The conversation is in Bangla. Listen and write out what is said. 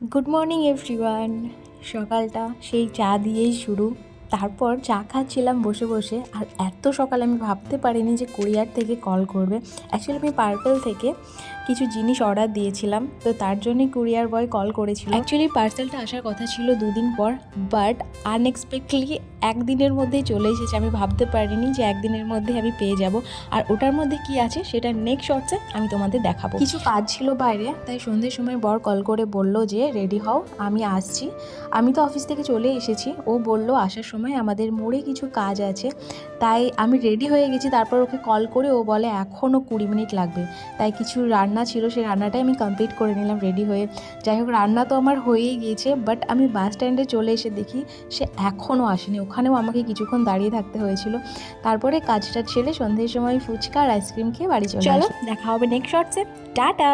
Good morning everyone. সকালটা সেই চা দিয়েই শুরু। তারপর চা খাচ্ছিলাম বসে বসে, আর এত সকালে আমি ভাবতে পারিনি যে কুরিয়ার থেকে কল করবে। অ্যাকচুয়ালি আমি পার্পল থেকে কিছু জিনিস অর্ডার দিয়েছিলাম, তো তার জন্যই কুরিয়ার বয় কল করেছিল। অ্যাকচুয়ালি পার্সেলটা আসার কথা ছিল 2 দিন পর, বাট আনএক্সপেক্টলি একদিনের মধ্যেই চলে এসেছে। আমি ভাবতে পারিনি যে একদিনের মধ্যে আমি পেয়ে যাব। আর ওটার মধ্যে কি আছে সেটা নেক্সট শর্টসে আমি তোমাদের দেখাবো। কিছু কাজ ছিল বাইরে, তাই সন্ধ্যের সময় বর কল করে বলল যে রেডি হও, আমি আসছি। আমি তো অফিস থেকে চলে এসেছি। ও বলল আসার সময় আমাদের মোড়ে কিছু কাজ আছে, তাই আমি রেডি হয়ে গেছি। তারপর ওকে কল করে ও বলে এখনও 20 মিনিট লাগবে। তাই কিছু রান্না ছিল, সেই রান্নাটাই আমি কমপ্লিট করে নিলাম রেডি হয়ে। যাই হোক, রান্না তো আমার হয়েই গিয়েছে, বাট আমি বাস স্ট্যান্ডে চলে এসে দেখি সে এখনও আসেনি। ওখানেও আমাকে কিছুক্ষণ দাঁড়িয়ে থাকতে হয়েছিল। তারপরে কাজটা ছেড়ে সন্ধ্যের সময় ফুচকা আর আইসক্রিম খেয়ে বাড়ি চলো, দেখা হবে নেক্সট শর্টসে। টাটা।